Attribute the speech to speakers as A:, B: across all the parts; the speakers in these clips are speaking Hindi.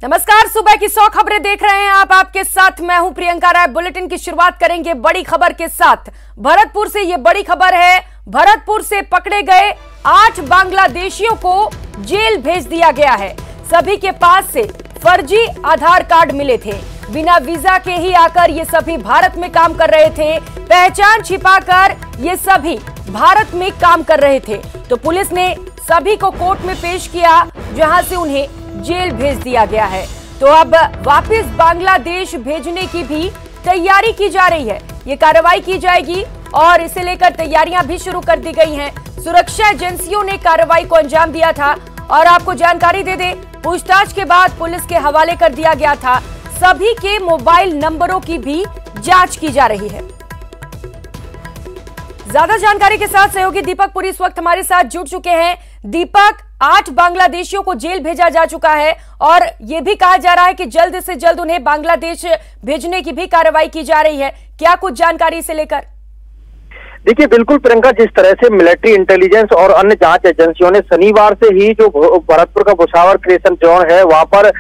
A: नमस्कार, सुबह की 100 खबरें देख रहे हैं आप। आपके साथ मैं हूं प्रियंका राय। बुलेटिन की शुरुआत करेंगे बड़ी खबर के साथ। भरतपुर से ये बड़ी खबर है। भरतपुर से पकड़े गए 8 बांग्लादेशियों को जेल भेज दिया गया है। सभी के पास से फर्जी आधार कार्ड मिले थे। बिना वीजा के ही आकर ये सभी भारत में काम कर रहे थे। पहचान छिपाकर ये सभी भारत में काम कर रहे थे। तो पुलिस ने सभी को कोर्ट में पेश किया, जहां से उन्हें जेल भेज दिया गया है। तो अब वापस बांग्लादेश भेजने की भी तैयारी की जा रही है। ये कार्रवाई की जाएगी और इसे लेकर तैयारियां भी शुरू कर दी गई हैं। सुरक्षा एजेंसियों ने कार्रवाई को अंजाम दिया था और आपको जानकारी दे दें, पूछताछ के बाद पुलिस के हवाले कर दिया गया था। सभी के मोबाइल नंबरों की भी जांच की जा रही है। ज्यादा जानकारी के साथ सहयोगी दीपक पुरी इस वक्त हमारे साथ जुड़ चुके हैं। दीपक, 8 बांग्लादेशियों को जेल भेजा जा चुका है और यह भी कहा जा रहा है कि जल्द से जल्द उन्हें बांग्लादेश भेजने की भी कार्रवाई की जा रही है। क्या कुछ जानकारी इसे लेकर?
B: देखिए, बिल्कुल प्रियंका, जिस तरह से मिलिट्री इंटेलिजेंस और अन्य जांच एजेंसियों ने शनिवार से ही जो भरतपुर का भुसावर क्रिएशन जोन है वहां पर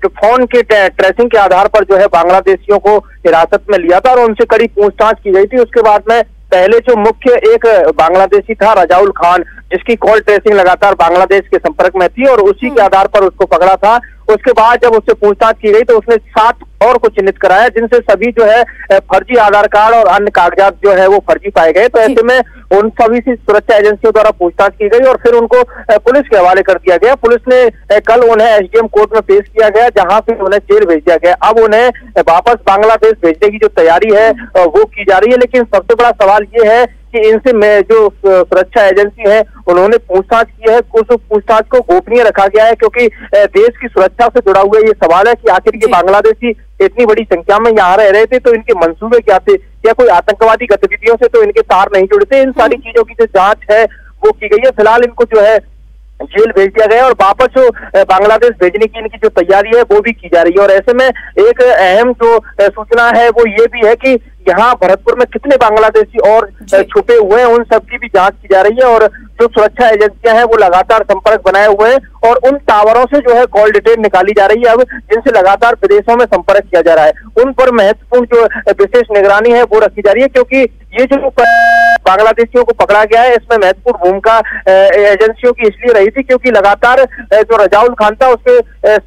B: फोन के ट्रेसिंग के आधार पर जो है बांग्लादेशियों को हिरासत में लिया था और उनसे कड़ी पूछताछ की गई थी। उसके बाद में पहले जो मुख्य एक बांग्लादेशी था रजाउल खान, जिसकी कॉल ट्रेसिंग लगातार बांग्लादेश के संपर्क में थी और उसी के आधार पर उसको पकड़ा था। उसके बाद जब उससे पूछताछ की गई तो उसने 7 और को चिन्हित कराया, जिनसे सभी जो है फर्जी आधार कार्ड और अन्य कागजात जो है वो फर्जी पाए गए। तो ऐसे में उन सभी से सुरक्षा एजेंसियों द्वारा पूछताछ की गई और फिर उनको पुलिस के हवाले कर दिया गया। पुलिस ने कल उन्हें एसडीएम कोर्ट में पेश किया गया, जहां से उन्हें जेल भेज दिया गया। अब उन्हें वापस बांग्लादेश भेजने की जो तैयारी है वो की जा रही है। लेकिन सबसे बड़ा सवाल ये है कि इनसे जो सुरक्षा एजेंसी है उन्होंने पूछताछ की है, कुछ पूछताछ को गोपनीय रखा गया है, क्योंकि देश की सुरक्षा से जुड़ा हुआ ये सवाल है कि आखिर ये बांग्लादेशी इतनी बड़ी संख्या में यहाँ रह रहे थे तो इनके मंसूबे क्या थे, या कोई आतंकवादी गतिविधियों से तो इनके तार नहीं जुड़े थे। इन सारी चीजों की जो जांच है वो की गई है। फिलहाल इनको जो है जेल भेज दिया गया और वापस जो बांग्लादेश भेजने की इनकी जो तैयारी है वो भी की जा रही है। और ऐसे में एक अहम जो सूचना है वो ये भी है कि यहाँ भरतपुर में कितने बांग्लादेशी और छुपे हुए हैं उन सब की भी जांच की जा रही है। और जो सुरक्षा एजेंसियां हैं वो लगातार संपर्क बनाए हुए हैं और उन टावरों से जो है कॉल डिटेल निकाली जा रही है अब, जिनसे लगातार विदेशों में संपर्क किया जा रहा है। उन पर महत्वपूर्ण जो विशेष निगरानी है वो रखी जा रही है, क्योंकि ये जो बांग्लादेशियों को पकड़ा गया है इसमें महत्वपूर्ण भूमिका एजेंसियों की इसलिए रही थी क्योंकि लगातार जो रजाउल खान था उसके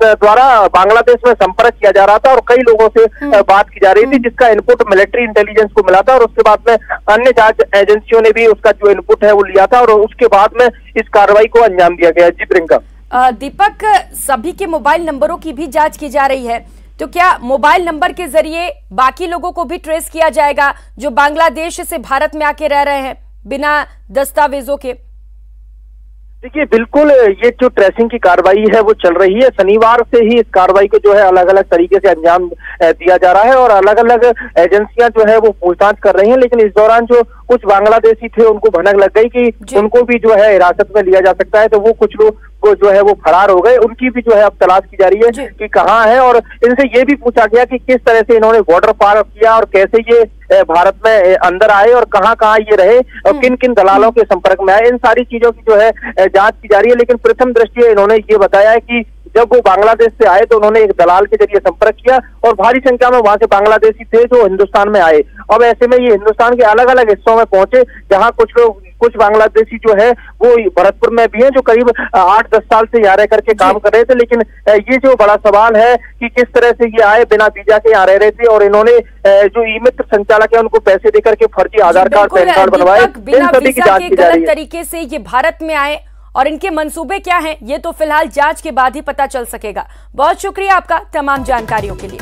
B: द्वारा बांग्लादेश में संपर्क किया जा रहा था और कई लोगों से बात की जा रही थी, जिसका इनपुट मिलिट्री इंटेलिजेंस को मिला था और उसके बाद में अन्य जांच एजेंसियों ने भी उसका जो इनपुट है वो लिया था और उसके बाद में इस कार्रवाई को अंजाम दिया गया। जी प्रियंका।
A: दीपक, सभी के मोबाइल नंबरों की भी जांच की जा रही है, तो क्या मोबाइल नंबर के जरिए बाकी लोगों को भी ट्रेस किया जाएगा जो बांग्लादेश से भारत में आके रह रहे हैं बिना दस्तावेजों के?
B: देखिए, बिल्कुल ये जो ट्रेसिंग की कार्रवाई है वो चल रही है। शनिवार से ही इस कार्रवाई को जो है अलग अलग तरीके से अंजाम दिया जा रहा है और अलग अलग एजेंसियां जो है वो पूछताछ कर रही हैं। लेकिन इस दौरान जो कुछ बांग्लादेशी थे उनको भनक लग गई कि उनको भी जो है हिरासत में लिया जा सकता है, तो वो कुछ लोग को जो है वो फरार हो गए। उनकी भी जो है अब तलाश की जा रही है कि कहाँ है। और इनसे ये भी पूछा गया कि किस तरह से इन्होंने बॉर्डर पार किया और कैसे ये भारत में अंदर आए और कहाँ कहाँ ये रहे और किन किन दलालों के संपर्क में आए। इन सारी चीजों की जो है जांच की जा रही है। लेकिन प्रथम दृष्टया इन्होंने ये बताया है कि जब वो बांग्लादेश से आए तो उन्होंने एक दलाल के जरिए संपर्क किया और भारी संख्या में वहां से बांग्लादेशी थे जो हिंदुस्तान में आए। अब ऐसे में ये हिंदुस्तान के अलग अलग हिस्सों में पहुंचे, जहां कुछ बांग्लादेशी जो है वो भरतपुर में भी हैं जो करीब 8-10 साल से यहाँ रह करके काम कर रहे थे। लेकिन ये जो बड़ा सवाल है कि किस तरह से ये आए, बिना वीजा के यहाँ रह रहे थे और इन्होंने जो ई मित्र संचालक है उनको पैसे देकर के फर्जी आधार कार्ड, पैन कार्ड बनवाए। इन सभी की जांच की जा रही है।
A: तरीके से ये भारत में आए और इनके मंसूबे क्या हैं ये तो फिलहाल जांच के बाद ही पता चल सकेगा। बहुत शुक्रिया आपका तमाम जानकारियों के लिए।